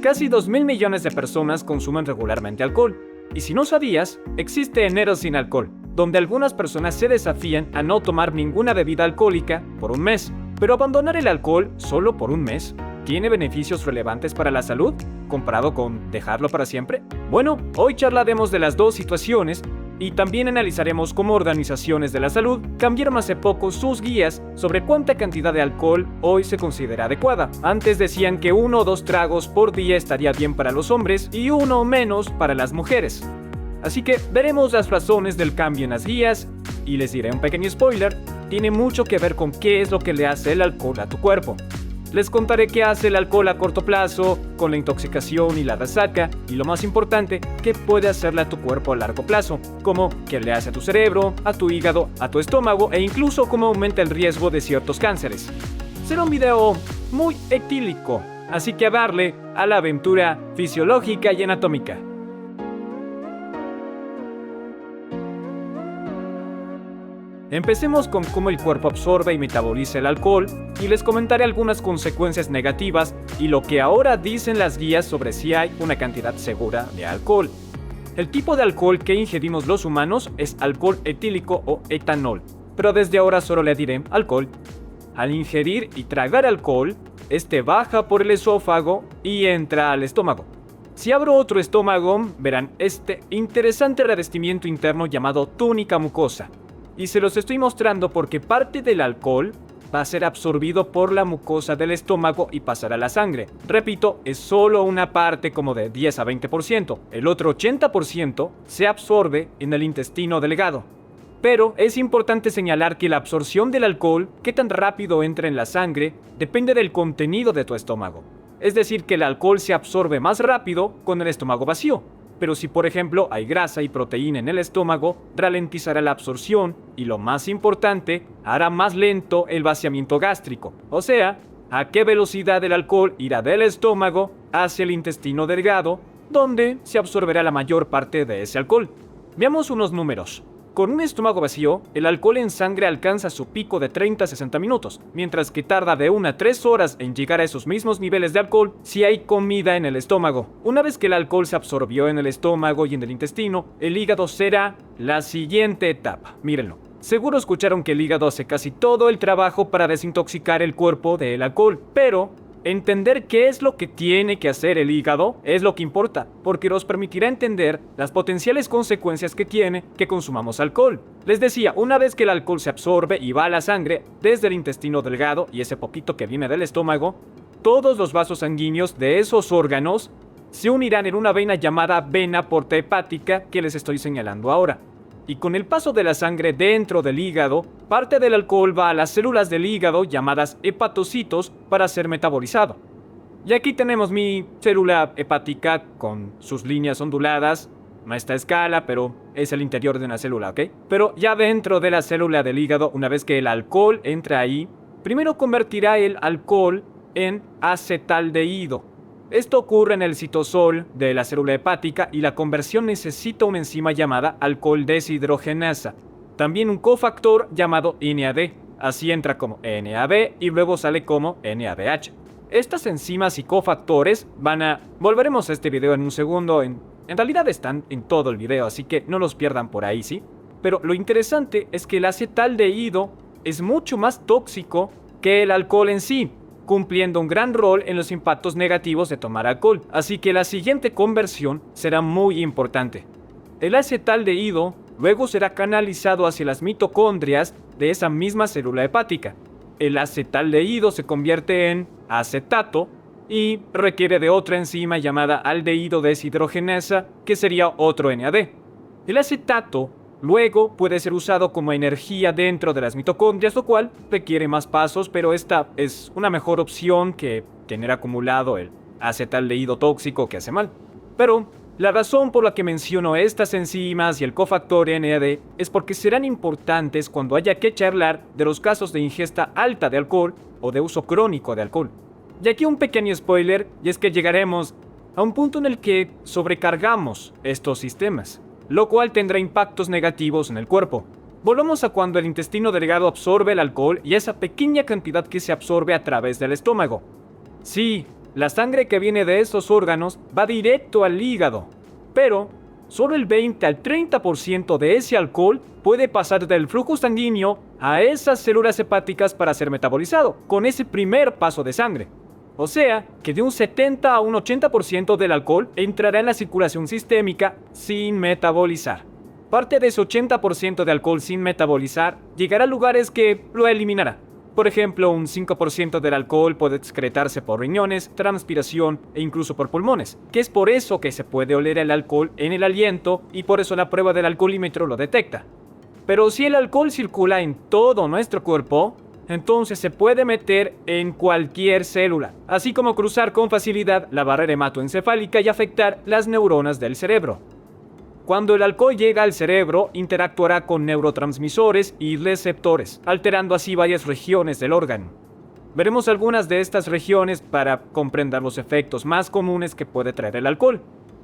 Casi 2.000 millones de personas consumen regularmente alcohol. Y si no sabías, existe enero sin alcohol, donde algunas personas se desafían a no tomar ninguna bebida alcohólica por un mes. Pero abandonar el alcohol solo por un mes, ¿tiene beneficios relevantes para la salud, comparado con dejarlo para siempre? Bueno, hoy charlaremos de las dos situaciones y también analizaremos cómo organizaciones de la salud cambiaron hace poco sus guías sobre cuánta cantidad de alcohol hoy se considera adecuada. Antes decían que 1 o 2 tragos por día estaría bien para los hombres y 1 o menos para las mujeres. Así que veremos las razones del cambio en las guías y les diré un pequeño spoiler, tiene mucho que ver con qué es lo que le hace el alcohol a tu cuerpo. Les contaré qué hace el alcohol a corto plazo, con la intoxicación y la resaca, y lo más importante, qué puede hacerle a tu cuerpo a largo plazo, como qué le hace a tu cerebro, a tu hígado, a tu estómago e incluso cómo aumenta el riesgo de ciertos cánceres. Será un video muy etílico, así que a darle a la aventura fisiológica y anatómica. Empecemos con cómo el cuerpo absorbe y metaboliza el alcohol y les comentaré algunas consecuencias negativas y lo que ahora dicen las guías sobre si hay una cantidad segura de alcohol. El tipo de alcohol que ingerimos los humanos es alcohol etílico o etanol, pero desde ahora solo le diré alcohol. Al ingerir y tragar alcohol, este baja por el esófago y entra al estómago. Si abro otro estómago, verán este interesante revestimiento interno llamado túnica mucosa. Y se los estoy mostrando porque parte del alcohol va a ser absorbido por la mucosa del estómago y pasará a la sangre. Repito, es solo una parte como de 10 a 20%. El otro 80% se absorbe en el intestino delgado. Pero es importante señalar que la absorción del alcohol, qué tan rápido entra en la sangre, depende del contenido de tu estómago. Es decir, que el alcohol se absorbe más rápido con el estómago vacío. Pero si por ejemplo hay grasa y proteína en el estómago, ralentizará la absorción y lo más importante, hará más lento el vaciamiento gástrico. O sea, a qué velocidad el alcohol irá del estómago hacia el intestino delgado, donde se absorberá la mayor parte de ese alcohol. Veamos unos números. Con un estómago vacío, el alcohol en sangre alcanza su pico de 30 a 60 minutos, mientras que tarda de 1 a 3 horas en llegar a esos mismos niveles de alcohol si hay comida en el estómago. Una vez que el alcohol se absorbió en el estómago y en el intestino, el hígado será la siguiente etapa. Mírenlo. Seguro escucharon que el hígado hace casi todo el trabajo para desintoxicar el cuerpo del alcohol, pero entender qué es lo que tiene que hacer el hígado es lo que importa, porque nos permitirá entender las potenciales consecuencias que tiene que consumamos alcohol. Les decía, una vez que el alcohol se absorbe y va a la sangre desde el intestino delgado y ese poquito que viene del estómago, todos los vasos sanguíneos de esos órganos se unirán en una vena llamada vena porta hepática que les estoy señalando ahora. Y con el paso de la sangre dentro del hígado, parte del alcohol va a las células del hígado llamadas hepatocitos para ser metabolizado. Y aquí tenemos mi célula hepática con sus líneas onduladas, a esta escala, pero es el interior de una célula, ¿ok? Pero ya dentro de la célula del hígado, una vez que el alcohol entra ahí, primero convertirá el alcohol en acetaldehído. Esto ocurre en el citosol de la célula hepática y la conversión necesita una enzima llamada alcohol deshidrogenasa. También un cofactor llamado NAD. Así entra como NAB y luego sale como NADH. Estas enzimas y cofactores volveremos a este video en un segundo. En realidad están en todo el video, así que no los pierdan por ahí, ¿sí? Pero lo interesante es que el acetaldehído es mucho más tóxico que el alcohol en sí, cumpliendo un gran rol en los impactos negativos de tomar alcohol, así que la siguiente conversión será muy importante. El acetaldehído luego será canalizado hacia las mitocondrias de esa misma célula hepática. El acetaldehído se convierte en acetato y requiere de otra enzima llamada aldehído deshidrogenasa, que sería otro NAD. El acetato luego puede ser usado como energía dentro de las mitocondrias, lo cual requiere más pasos, pero esta es una mejor opción que tener acumulado el acetaldehído tóxico que hace mal. Pero la razón por la que menciono estas enzimas y el cofactor NAD es porque serán importantes cuando haya que charlar de los casos de ingesta alta de alcohol o de uso crónico de alcohol. Y aquí un pequeño spoiler, y es que llegaremos a un punto en el que sobrecargamos estos sistemas, lo cual tendrá impactos negativos en el cuerpo. Volvamos a cuando el intestino delgado absorbe el alcohol y esa pequeña cantidad que se absorbe a través del estómago. Sí, La sangre que viene de esos órganos va directo al hígado, pero solo el 20 al 30% de ese alcohol puede pasar del flujo sanguíneo a esas células hepáticas para ser metabolizado, con ese primer paso de sangre. O sea, que de un 70 a un 80% del alcohol entrará en la circulación sistémica sin metabolizar. Parte de ese 80% de alcohol sin metabolizar llegará a lugares que lo eliminará. Por ejemplo, un 5% del alcohol puede excretarse por riñones, transpiración e incluso por pulmones, que es por eso que se puede oler el alcohol en el aliento y por eso la prueba del alcoholímetro lo detecta. Pero si el alcohol circula en todo nuestro cuerpo, entonces se puede meter en cualquier célula, así como cruzar con facilidad la barrera hematoencefálica y afectar las neuronas del cerebro. Cuando el alcohol llega al cerebro, interactuará con neurotransmisores y receptores, alterando así varias regiones del órgano. Veremos algunas de estas regiones para comprender los efectos más comunes que puede traer el alcohol.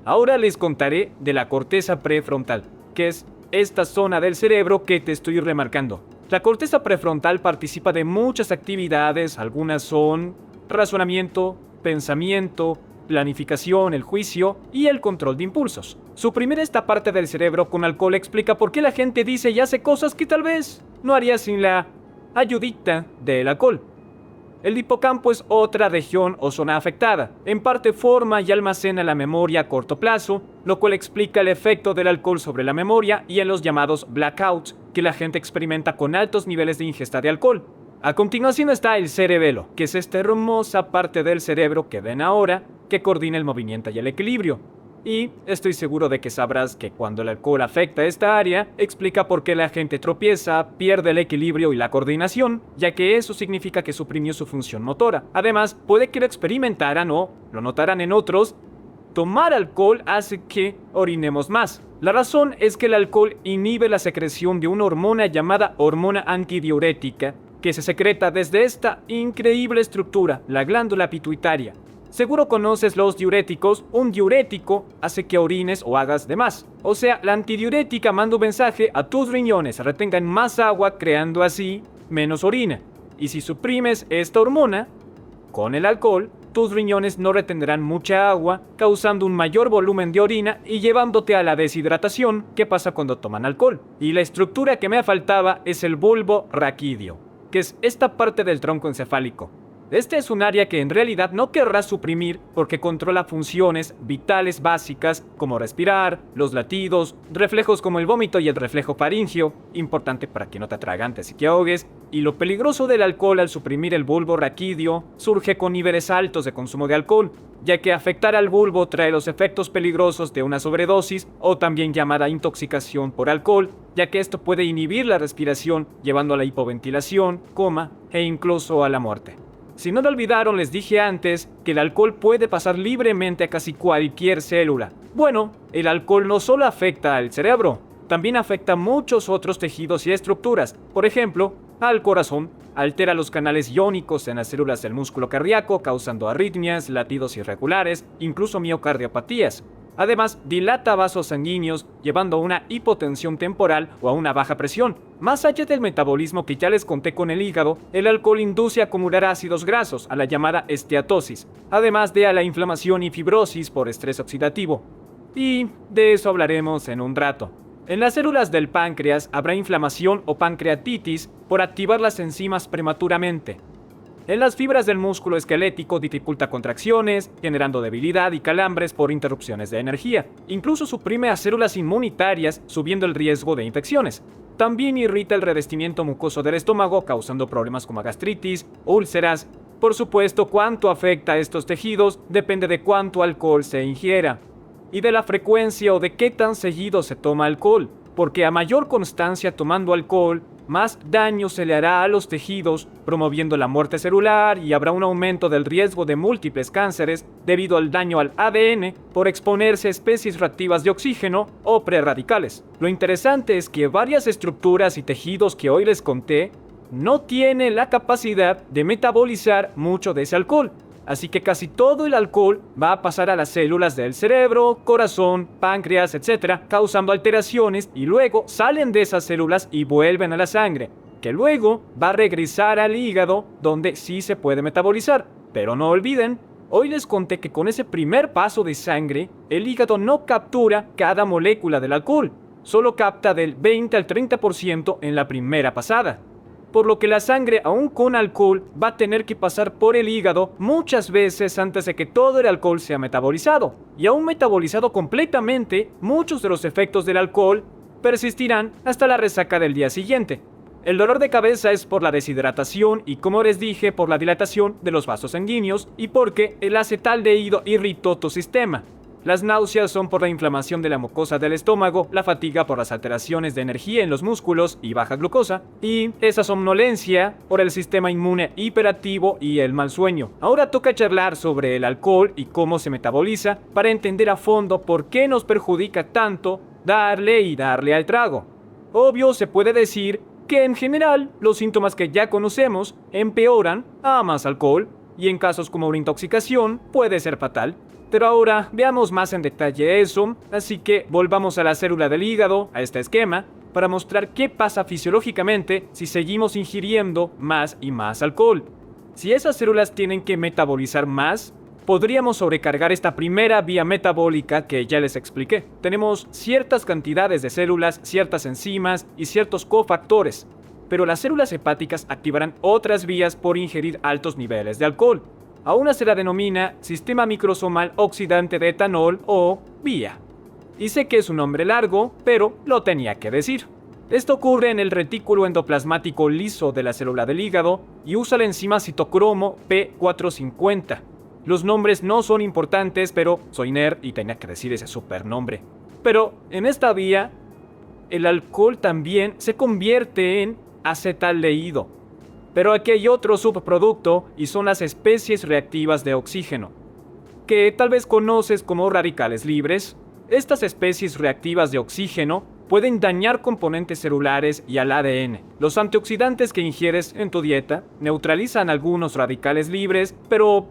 Ahora les contaré de la corteza prefrontal, que es esta zona del cerebro que te estoy remarcando. La corteza prefrontal participa de muchas actividades, algunas son razonamiento, pensamiento, planificación, el juicio y el control de impulsos. Suprimir esta parte del cerebro con alcohol explica por qué la gente dice y hace cosas que tal vez no haría sin la ayudita del alcohol. El hipocampo es otra región o zona afectada. En parte forma y almacena la memoria a corto plazo, lo cual explica el efecto del alcohol sobre la memoria y en los llamados blackouts que la gente experimenta con altos niveles de ingesta de alcohol. A continuación está el cerebelo, que es esta hermosa parte del cerebro que ven ahora, que coordina el movimiento y el equilibrio. Y estoy seguro de que sabrás que cuando el alcohol afecta a esta área, explica por qué la gente tropieza, pierde el equilibrio y la coordinación, ya que eso significa que suprimió su función motora. Además, puede que lo experimentaran o lo notaran en otros. Tomar alcohol hace que orinemos más. La razón es que el alcohol inhibe la secreción de una hormona llamada hormona antidiurética, que se secreta desde esta increíble estructura, la glándula pituitaria. Seguro conoces los diuréticos. Un diurético hace que orines o hagas de más. O sea, la antidiurética manda un mensaje a tus riñones, retengan más agua, creando así menos orina. Y si suprimes esta hormona con el alcohol, tus riñones no retendrán mucha agua, causando un mayor volumen de orina y llevándote a la deshidratación que pasa cuando toman alcohol. Y la estructura que me faltaba es el bulbo raquídeo, que es esta parte del tronco encefálico. Este es un área que en realidad no querrás suprimir porque controla funciones vitales básicas como respirar, los latidos, reflejos como el vómito y el reflejo faríngeo, importante para que no te atragantes y te ahogues, y lo peligroso del alcohol al suprimir el bulbo raquídeo surge con niveles altos de consumo de alcohol, ya que afectar al bulbo trae los efectos peligrosos de una sobredosis o también llamada intoxicación por alcohol, ya que esto puede inhibir la respiración llevando a la hipoventilación, coma e incluso a la muerte. Si no lo olvidaron, les dije antes que el alcohol puede pasar libremente a casi cualquier célula. Bueno, el alcohol no solo afecta al cerebro, también afecta a muchos otros tejidos y estructuras. Por ejemplo, al corazón, altera los canales iónicos en las células del músculo cardíaco, causando arritmias, latidos irregulares, incluso miocardiopatías. Además, dilata vasos sanguíneos, llevando a una hipotensión temporal o a una baja presión. Más allá del metabolismo que ya les conté con el hígado, el alcohol induce a acumular ácidos grasos, a la llamada esteatosis, además de a la inflamación y fibrosis por estrés oxidativo. Y de eso hablaremos en un rato. En las células del páncreas habrá inflamación o pancreatitis por activar las enzimas prematuramente. En las fibras del músculo esquelético dificulta contracciones, generando debilidad y calambres por interrupciones de energía. Incluso suprime a células inmunitarias, subiendo el riesgo de infecciones. También irrita el revestimiento mucoso del estómago, causando problemas como gastritis, úlceras. Por supuesto, cuánto afecta a estos tejidos depende de cuánto alcohol se ingiera y de la frecuencia o de qué tan seguido se toma alcohol, porque a mayor constancia tomando alcohol, más daño se le hará a los tejidos, promoviendo la muerte celular y habrá un aumento del riesgo de múltiples cánceres debido al daño al ADN por exponerse a especies reactivas de oxígeno o prerradicales. Lo interesante es que varias estructuras y tejidos que hoy les conté no tienen la capacidad de metabolizar mucho de ese alcohol. Así que casi todo el alcohol va a pasar a las células del cerebro, corazón, páncreas, etc., causando alteraciones y luego salen de esas células y vuelven a la sangre, que luego va a regresar al hígado donde sí se puede metabolizar. Pero no olviden, Hoy les conté que con ese primer paso de sangre, el hígado no captura cada molécula del alcohol, solo capta del 20 al 30% en la primera pasada. Por lo que la sangre, aún con alcohol, va a tener que pasar por el hígado muchas veces antes de que todo el alcohol sea metabolizado. Y aún metabolizado completamente, muchos de los efectos del alcohol persistirán hasta la resaca del día siguiente. El dolor de cabeza es por la deshidratación y, como les dije, por la dilatación de los vasos sanguíneos y porque el acetaldehído irritó tu sistema. Las náuseas son por la inflamación de la mucosa del estómago, la fatiga por las alteraciones de energía en los músculos y baja glucosa, y esa somnolencia por el sistema inmune hiperactivo y el mal sueño. Ahora toca charlar sobre el alcohol y cómo se metaboliza para entender a fondo por qué nos perjudica tanto darle al trago. Obvio, se puede decir que en general los síntomas que ya conocemos empeoran a más alcohol y en casos como una intoxicación puede ser fatal. Pero ahora veamos más en detalle eso, así que volvamos a la célula del hígado, a este esquema, para mostrar qué pasa fisiológicamente si seguimos ingiriendo más y más alcohol. Si esas células tienen que metabolizar más, podríamos sobrecargar esta primera vía metabólica que ya les expliqué. Tenemos ciertas cantidades de células, ciertas enzimas y ciertos cofactores, pero las células hepáticas activarán otras vías por ingerir altos niveles de alcohol. A una se la denomina sistema microsomal oxidante de etanol o vía. Y sé que es un nombre largo, pero lo tenía que decir. Esto ocurre en el retículo endoplasmático liso de la célula del hígado y usa la enzima citocromo P450. Los nombres no son importantes, pero soy nerd y tenía que decir ese supernombre. Pero en esta vía, el alcohol también se convierte en acetaldehído. Pero aquí hay otro subproducto y son las especies reactivas de oxígeno, que tal vez conoces como radicales libres. Estas especies reactivas de oxígeno pueden dañar componentes celulares y al ADN. Los antioxidantes que ingieres en tu dieta neutralizan algunos radicales libres, pero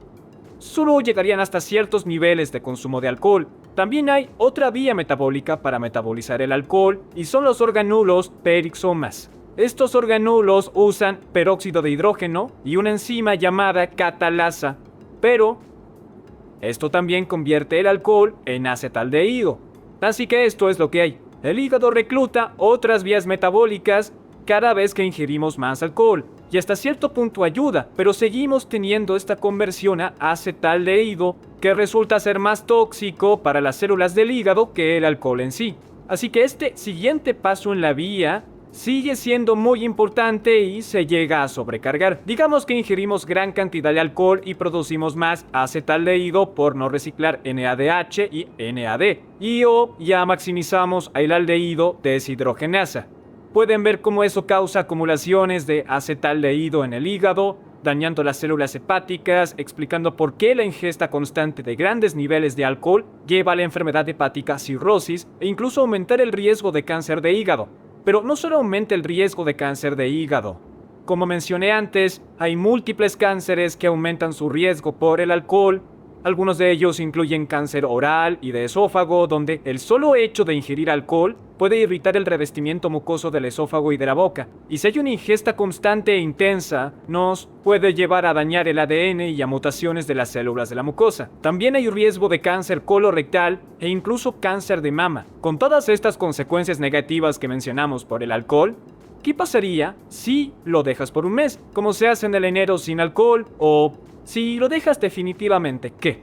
solo llegarían hasta ciertos niveles de consumo de alcohol. También hay otra vía metabólica para metabolizar el alcohol y son los organulos perixomas. Estos organulos usan peróxido de hidrógeno y una enzima llamada catalasa, pero esto también convierte el alcohol en acetaldehído. Así que esto es lo que hay. El hígado recluta otras vías metabólicas cada vez que ingerimos más alcohol, y hasta cierto punto ayuda, pero seguimos teniendo esta conversión a acetaldehído que resulta ser más tóxico para las células del hígado que el alcohol en sí. Así que este siguiente paso en la vía sigue siendo muy importante y se llega a sobrecargar. Digamos que ingerimos gran cantidad de alcohol y producimos más acetaldehído por no reciclar NADH y NAD. O ya maximizamos el aldehído deshidrogenasa. Pueden ver cómo eso causa acumulaciones de acetaldehído en el hígado, dañando las células hepáticas, explicando por qué la ingesta constante de grandes niveles de alcohol lleva a la enfermedad hepática cirrosis e incluso aumentar el riesgo de cáncer de hígado. Pero no solo aumenta el riesgo de cáncer de hígado. Como mencioné antes, hay múltiples cánceres que aumentan su riesgo por el alcohol. Algunos de ellos incluyen cáncer oral y de esófago, donde el solo hecho de ingerir alcohol puede irritar el revestimiento mucoso del esófago y de la boca. Y si hay una ingesta constante e intensa, nos puede llevar a dañar el ADN y a mutaciones de las células de la mucosa. También hay riesgo de cáncer colorectal e incluso cáncer de mama. Con todas estas consecuencias negativas que mencionamos por el alcohol, ¿qué pasaría si lo dejas por un mes, como se hace en el enero sin alcohol, o si lo dejas definitivamente? ¿Qué?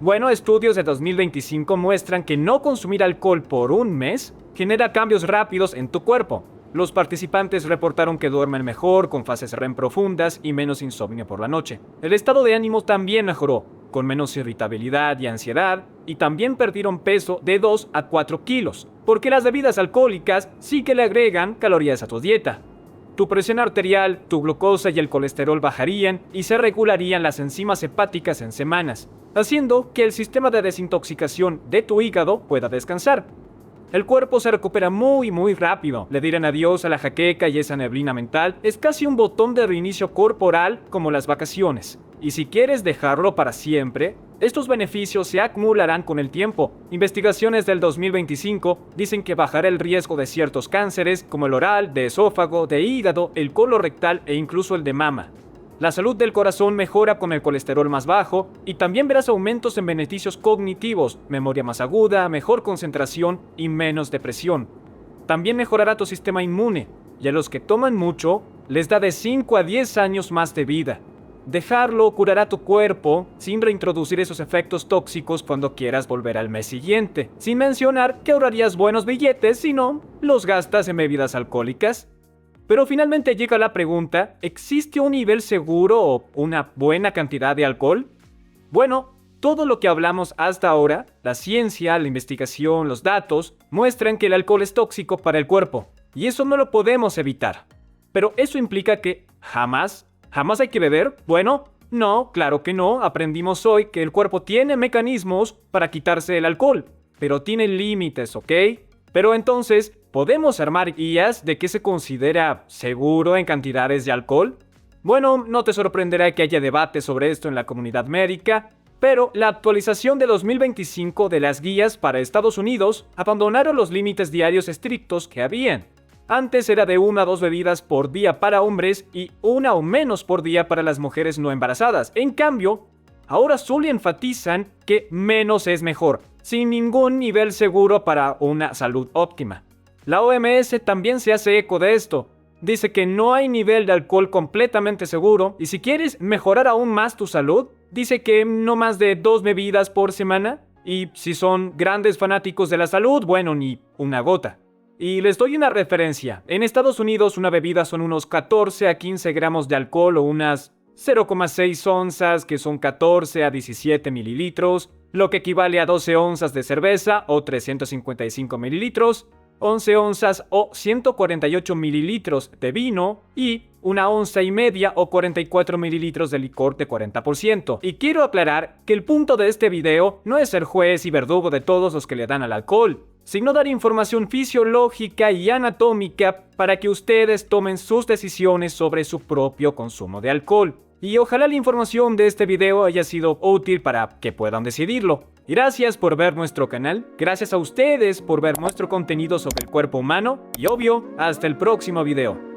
Bueno, estudios de 2025 muestran que no consumir alcohol por un mes genera cambios rápidos en tu cuerpo. Los participantes reportaron que duermen mejor, con fases REM profundas y menos insomnio por la noche. El estado de ánimo también mejoró, con menos irritabilidad y ansiedad, y también perdieron peso de 2 a 4 kilos, porque las bebidas alcohólicas sí que le agregan calorías a tu dieta. Tu presión arterial, tu glucosa y el colesterol bajarían y se regularían las enzimas hepáticas en semanas, haciendo que el sistema de desintoxicación de tu hígado pueda descansar. El cuerpo se recupera muy rápido. Le dirán adiós a la jaqueca y esa neblina mental. Es casi un botón de reinicio corporal como las vacaciones. Y si quieres dejarlo para siempre, estos beneficios se acumularán con el tiempo. Investigaciones del 2025 dicen que bajará el riesgo de ciertos cánceres como el oral, de esófago, de hígado, el colorectal e incluso el de mama. La salud del corazón mejora con el colesterol más bajo y también verás aumentos en beneficios cognitivos, memoria más aguda, mejor concentración y menos depresión. También mejorará tu sistema inmune y a los que toman mucho les da de 5 a 10 años más de vida. Dejarlo curará tu cuerpo sin reintroducir esos efectos tóxicos cuando quieras volver al mes siguiente, sin mencionar que ahorrarías buenos billetes si no los gastas en bebidas alcohólicas. Pero finalmente llega la pregunta, ¿existe un nivel seguro o una buena cantidad de alcohol? Bueno, todo lo que hablamos hasta ahora, la ciencia, la investigación, los datos, muestran que el alcohol es tóxico para el cuerpo, y eso no lo podemos evitar. Pero ¿eso implica que jamás hay que beber? Bueno, no, claro que no. Aprendimos hoy que el cuerpo tiene mecanismos para quitarse el alcohol, pero tiene límites, ¿ok? Pero entonces, ¿podemos armar guías de qué se considera seguro en cantidades de alcohol? Bueno, no te sorprenderá que haya debate sobre esto en la comunidad médica, pero la actualización de 2025 de las guías para Estados Unidos abandonaron los límites diarios estrictos que habían. Antes era de 1 a 2 bebidas por día para hombres y 1 o menos por día para las mujeres no embarazadas. En cambio, ahora solo enfatizan que menos es mejor, sin ningún nivel seguro para una salud óptima. La OMS también se hace eco de esto. Dice que no hay nivel de alcohol completamente seguro y si quieres mejorar aún más tu salud, dice que no más de 2 bebidas por semana y si son grandes fanáticos de la salud, bueno, ni una gota. Y les doy una referencia. En Estados Unidos una bebida son unos 14 a 15 gramos de alcohol o unas 0,6 onzas que son 14 a 17 mililitros, lo que equivale a 12 onzas de cerveza o 355 mililitros, 11 onzas o 148 mililitros de vino y 1 onza y media o 44 mililitros de licor de 40%. Y quiero aclarar que el punto de este video no es ser juez y verdugo de todos los que le dan al alcohol, sino dar información fisiológica y anatómica para que ustedes tomen sus decisiones sobre su propio consumo de alcohol. Y ojalá la información de este video haya sido útil para que puedan decidirlo. Gracias por ver nuestro canal, gracias a ustedes por ver nuestro contenido sobre el cuerpo humano y obvio, hasta el próximo video.